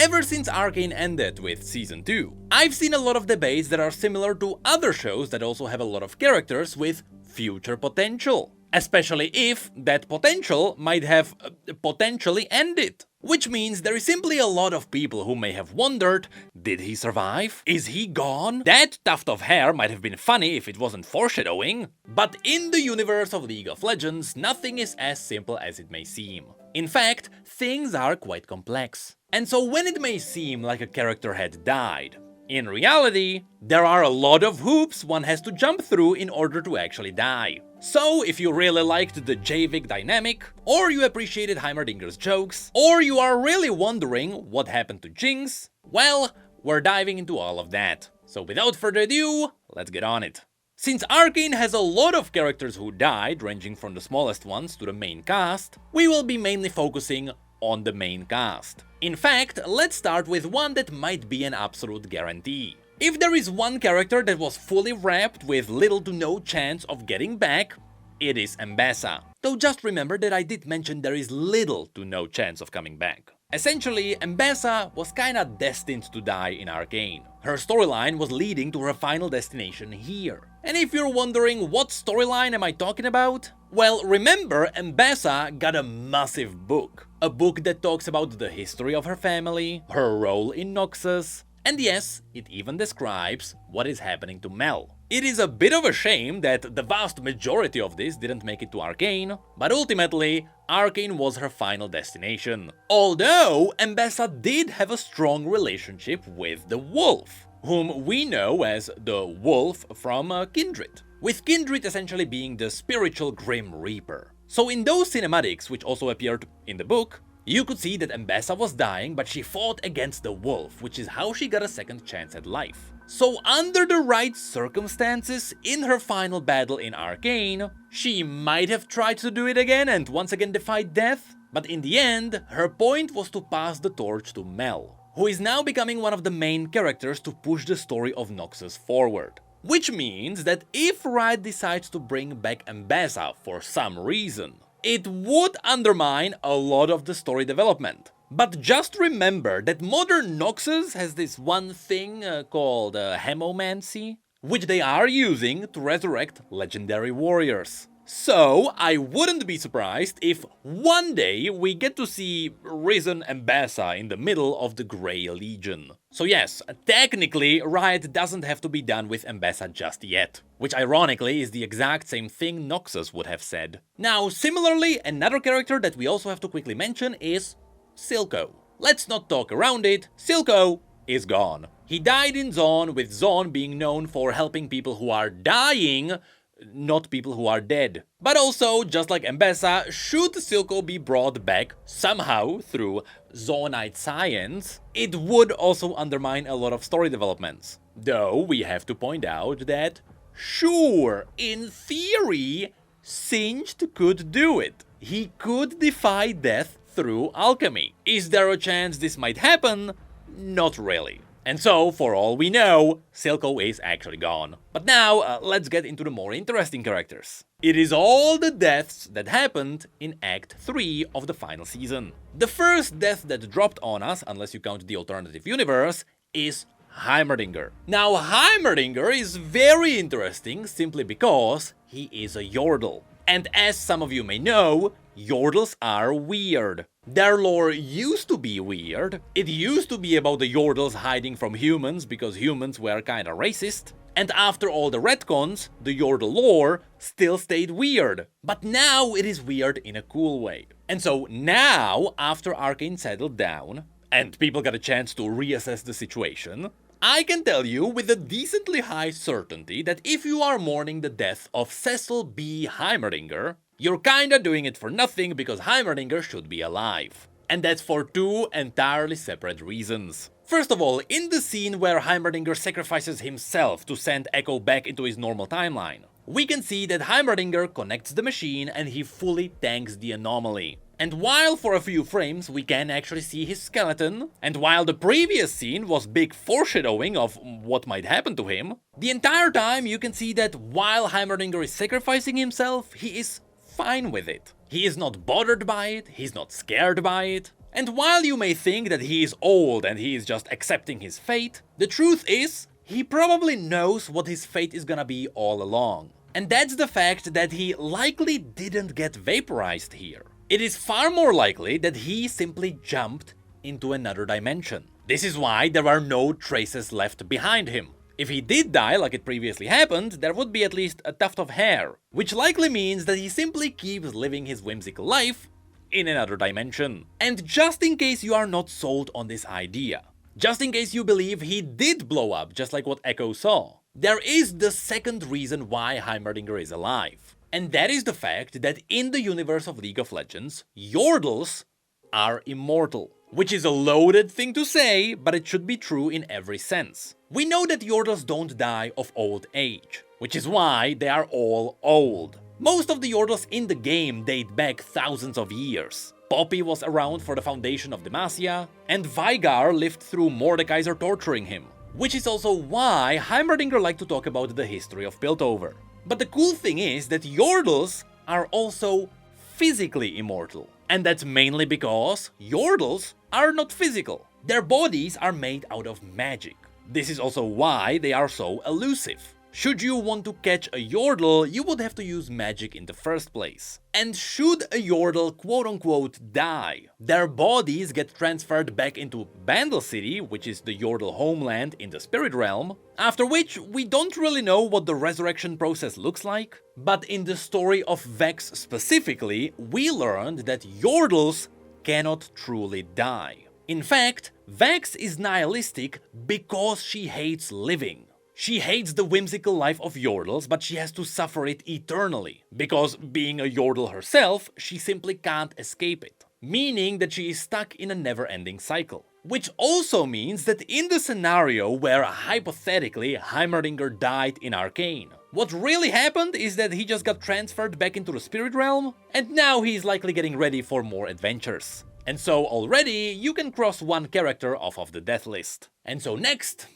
ever since Arcane ended with Season 2, I've seen a lot of debates that are similar to other shows that also have a lot of characters with future potential. Especially if that potential might have potentially ended. Which means there is simply a lot of people who may have wondered, did he survive? Is he gone? That tuft of hair might have been funny if it wasn't foreshadowing. But in the universe of League of Legends, nothing is as simple as it may seem. In fact, things are quite complex. And so when it may seem like a character had died, in reality, there are a lot of hoops one has to jump through in order to actually die. So if you really liked the Javik dynamic, or you appreciated Heimerdinger's jokes, or you are really wondering what happened to Jinx, well, we're diving into all of that. So without further ado, let's get on it. Since Arcane has a lot of characters who died, ranging from the smallest ones to the main cast, we will be mainly focusing on the main cast. In fact, let's start with one that might be an absolute guarantee. If there is one character that was fully wrapped with little to no chance of getting back, it is Ambessa. Though just remember that I did mention there is little to no chance of coming back. Essentially, Ambessa was kinda destined to die in Arcane. Her storyline was leading to her final destination here. And if you're wondering what storyline am I talking about? Well, remember, Ambessa got a massive book. A book that talks about the history of her family, her role in Noxus, and yes, it even describes what is happening to Mel. It is a bit of a shame that the vast majority of this didn't make it to Arcane, but ultimately, Arcane was her final destination. Although, Ambessa did have a strong relationship with the Wolf, whom we know as the Wolf from Kindred, with Kindred essentially being the spiritual Grim Reaper. So in those cinematics, which also appeared in the book, you could see that Ambessa was dying, but she fought against the Wolf, which is how she got a second chance at life. So under the right circumstances, in her final battle in Arcane, she might have tried to do it again and once again defied death, but in the end, her point was to pass the torch to Mel, who is now becoming one of the main characters to push the story of Noxus forward. Which means that if Riot decides to bring back Ambessa for some reason, it would undermine a lot of the story development. But just remember that modern Noxus has this one thing called hemomancy, which they are using to resurrect legendary warriors. So I wouldn't be surprised if one day we get to see Risen Ambessa in the middle of the Grey Legion. So yes, technically Riot doesn't have to be done with Ambessa just yet, which ironically is the exact same thing Noxus would have said. Now similarly, another character that we also have to quickly mention is Silco. Let's not talk around it, Silco is gone. He died in Zaun, with Zaun being known for helping people who are dying, not people who are dead. But also, just like Ambessa, should Silco be brought back somehow through Zaunite science, it would also undermine a lot of story developments. Though we have to point out that, sure, in theory, Singed could do it. He could defy death through alchemy. Is there a chance this might happen? Not really. And so, for all we know, Silco is actually gone. But now, let's get into the more interesting characters. It is all the deaths that happened in Act 3 of the final season. The first death that dropped on us, unless you count the alternative universe, is Heimerdinger. Now, Heimerdinger is very interesting simply because he is a Yordle. And as some of you may know, Yordles are weird. Their lore used to be weird. It used to be about the Yordles hiding from humans because humans were kinda racist. And after all the retcons, the Yordle lore still stayed weird. But now it is weird in a cool way. And so now, after Arcane settled down, and people got a chance to reassess the situation, I can tell you with a decently high certainty that if you are mourning the death of Cecil B. Heimerdinger, you're kinda doing it for nothing because Heimerdinger should be alive. And that's for two entirely separate reasons. First of all, in the scene where Heimerdinger sacrifices himself to send Echo back into his normal timeline, we can see that Heimerdinger connects the machine and he fully tanks the anomaly. And while for a few frames we can actually see his skeleton, and while the previous scene was big foreshadowing of what might happen to him, the entire time you can see that while Heimerdinger is sacrificing himself, he is fine with it. He is not bothered by it, he's not scared by it, And while you may think that he is old and he is just accepting his fate, the truth is, he probably knows what his fate is gonna be all along. And that's the fact that he likely didn't get vaporized here. It is far more likely that he simply jumped into another dimension. This is why there are no traces left behind him. If he did die like it previously happened, there would be at least a tuft of hair, which likely means that he simply keeps living his whimsical life in another dimension. And just in case you are not sold on this idea, just in case you believe he did blow up just like what Echo saw, there is the second reason why Heimerdinger is alive. And that is the fact that in the universe of League of Legends, Yordles are immortal. Which is a loaded thing to say, but it should be true in every sense. We know that Yordles don't die of old age, which is why they are all old. Most of the Yordles in the game date back thousands of years. Poppy was around for the foundation of Demacia, and Vygar lived through Mordekaiser torturing him. Which is also why Heimerdinger liked to talk about the history of Piltover. But the cool thing is that Yordles are also physically immortal. And that's mainly because Yordles are not physical. Their bodies are made out of magic. This is also why they are so elusive. Should you want to catch a Yordle, you would have to use magic in the first place. And should a Yordle quote-unquote die, their bodies get transferred back into Bandle City, which is the Yordle homeland in the Spirit Realm, after which we don't really know what the resurrection process looks like, but in the story of Vex specifically, we learned that Yordles cannot truly die. In fact, Vex is nihilistic because she hates living. She hates the whimsical life of Yordles, but she has to suffer it eternally, because being a Yordle herself, she simply can't escape it, meaning that she is stuck in a never-ending cycle. Which also means that in the scenario where hypothetically Heimerdinger died in Arcane, what really happened is that he just got transferred back into the Spirit Realm, and now he's likely getting ready for more adventures. And so already you can cross one character off of the death list. And so next,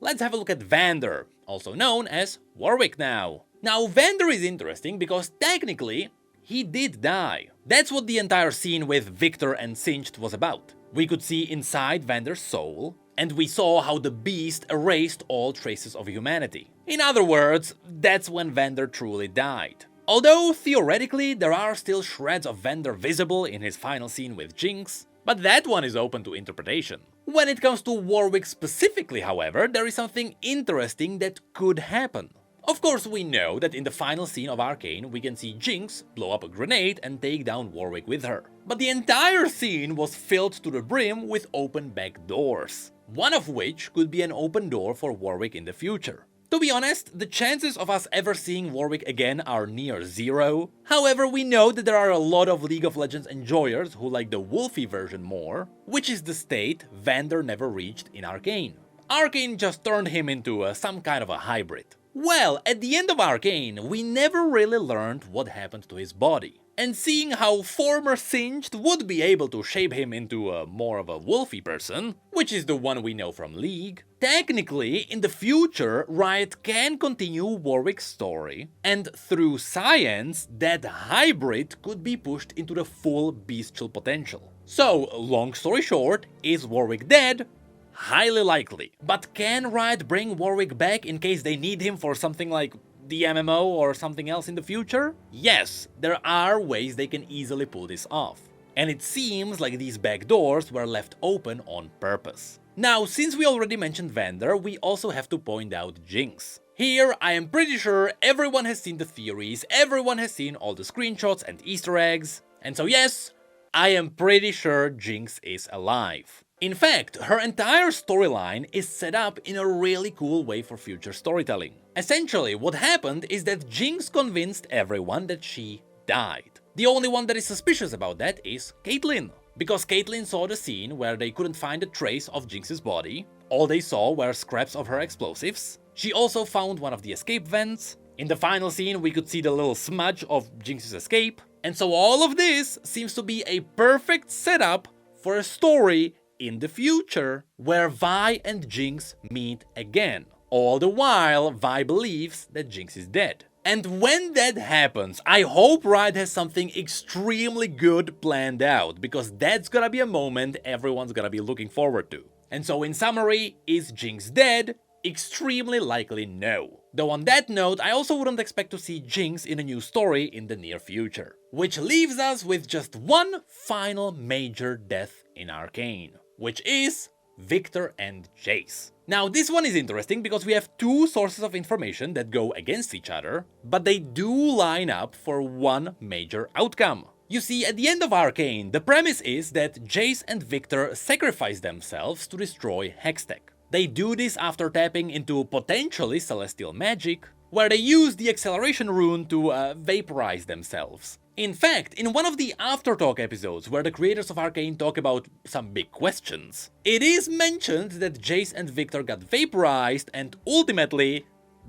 let's have a look at Vander, also known as Warwick now. Now, Vander is interesting because technically, he did die. That's what the entire scene with Victor and Singed was about. We could see inside Vander's soul, and we saw how the beast erased all traces of humanity. In other words, that's when Vander truly died. Although, theoretically, there are still shreds of Vander visible in his final scene with Jinx, but that one is open to interpretation. When it comes to Warwick specifically, however, there is something interesting that could happen. Of course, we know that in the final scene of Arcane, we can see Jinx blow up a grenade and take down Warwick with her. But the entire scene was filled to the brim with open back doors, one of which could be an open door for Warwick in the future. To be honest, the chances of us ever seeing Warwick again are near zero. However, we know that there are a lot of League of Legends enjoyers who like the Wolfie version more, which is the state Vander never reached in Arcane. Arcane just turned him into some kind of a hybrid. Well, at the end of Arcane, we never really learned what happened to his body. And seeing how former Singed would be able to shape him into more of a wolfy person, which is the one we know from League, technically, in the future, Riot can continue Warwick's story, and through science, that hybrid could be pushed into the full bestial potential. So, long story short, is Warwick dead? Highly likely. But can Riot bring Warwick back in case they need him for something like the MMO or something else in the future? Yes, there are ways they can easily pull this off. And it seems like these back doors were left open on purpose. Now, since we already mentioned Vander, we also have to point out Jinx. Here, I am pretty sure everyone has seen the theories, everyone has seen all the screenshots and Easter eggs. And so yes, I am pretty sure Jinx is alive. In fact, her entire storyline is set up in a really cool way for future storytelling. Essentially, what happened is that Jinx convinced everyone that she died. The only one that is suspicious about that is Caitlyn. Because Caitlyn saw the scene where they couldn't find a trace of Jinx's body, all they saw were scraps of her explosives. She also found one of the escape vents. In the final scene, we could see the little smudge of Jinx's escape. And so all of this seems to be a perfect setup for a story in the future, where Vi and Jinx meet again. All the while, Vi believes that Jinx is dead. And when that happens, I hope Riot has something extremely good planned out, because that's gonna be a moment everyone's gonna be looking forward to. And so in summary, is Jinx dead? Extremely likely no. Though on that note, I also wouldn't expect to see Jinx in a new story in the near future. Which leaves us with just one final major death in Arcane, which is Victor and Jace. Now this one is interesting because we have two sources of information that go against each other, but they do line up for one major outcome. You see, at the end of Arcane, the premise is that Jace and Victor sacrifice themselves to destroy Hextech. They do this after tapping into potentially celestial magic, where they use the acceleration rune to vaporize themselves. In fact, in one of the Aftertalk episodes where the creators of Arcane talk about some big questions, it is mentioned that Jace and Victor got vaporized and ultimately,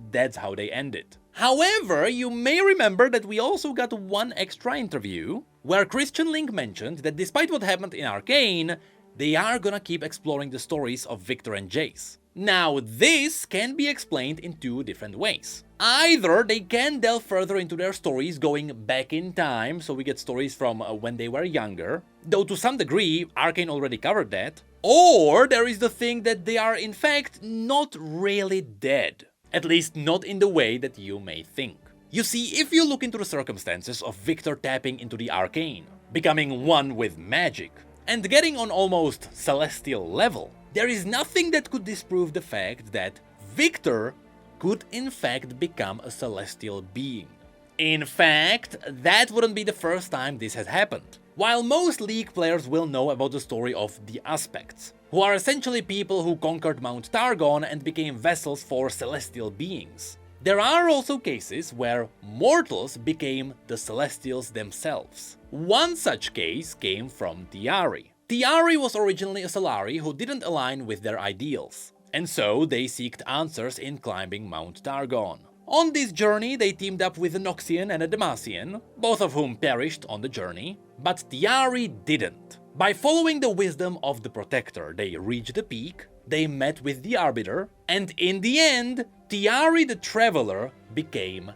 that's how they ended. However, you may remember that we also got one extra interview where Christian Link mentioned that despite what happened in Arcane, they are gonna keep exploring the stories of Victor and Jace. Now, this can be explained in two different ways. Either they can delve further into their stories going back in time, so we get stories from when they were younger, though to some degree Arcane already covered that, or there is the thing that they are in fact not really dead. At least not in the way that you may think. You see, if you look into the circumstances of Victor tapping into the Arcane, becoming one with magic, and getting on almost celestial level, there is nothing that could disprove the fact that Victor could in fact become a celestial being. In fact, that wouldn't be the first time this has happened. While most League players will know about the story of the Aspects, who are essentially people who conquered Mount Targon and became vessels for celestial beings, there are also cases where mortals became the Celestials themselves. One such case came from Tiari. Tiari was originally a Solari who didn't align with their ideals, and so they sought answers in climbing Mount Targon. On this journey, they teamed up with a Noxian and a Demacian, both of whom perished on the journey, but Tiari didn't. By following the wisdom of the Protector, they reached the peak, they met with the Arbiter, and in the end, Tiari the Traveler became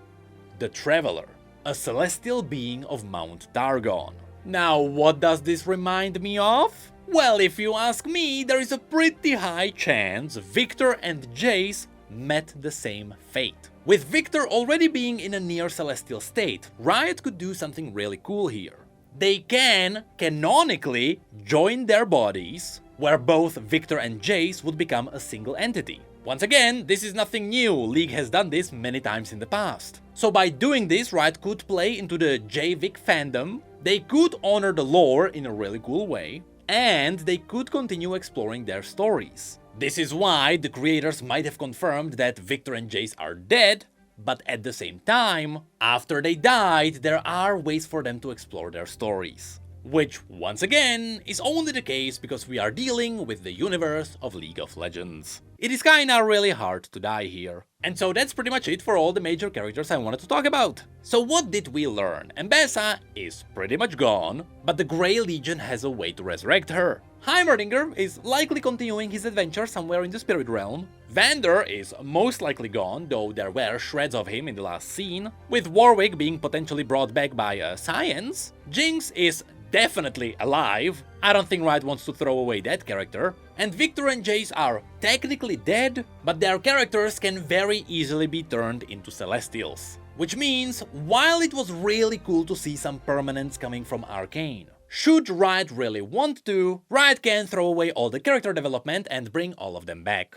the Traveler, a celestial being of Mount Targon. Now, what does this remind me of? Well, if you ask me, there is a pretty high chance Victor and Jace met the same fate. With Victor already being in a near celestial state, Riot could do something really cool here. They can, canonically, join their bodies, where both Victor and Jace would become a single entity. Once again, this is nothing new, League has done this many times in the past. So by doing this, Riot could play into the JVic fandom, they could honor the lore in a really cool way, and they could continue exploring their stories. This is why the creators might have confirmed that Victor and Jace are dead, but at the same time, after they died, there are ways for them to explore their stories. Which, once again, is only the case because we are dealing with the universe of League of Legends. It is kinda really hard to die here. And so that's pretty much it for all the major characters I wanted to talk about. So what did we learn? Mbessa is pretty much gone, but the Grey Legion has a way to resurrect her. Heimerdinger is likely continuing his adventure somewhere in the Spirit Realm. Vander is most likely gone, though there were shreds of him in the last scene, with Warwick being potentially brought back by Science. Jinx is definitely alive, I don't think Riot wants to throw away that character, and Victor and Jace are technically dead, but their characters can very easily be turned into Celestials. Which means, while it was really cool to see some permanents coming from Arcane, should Riot really want to, Riot can throw away all the character development and bring all of them back.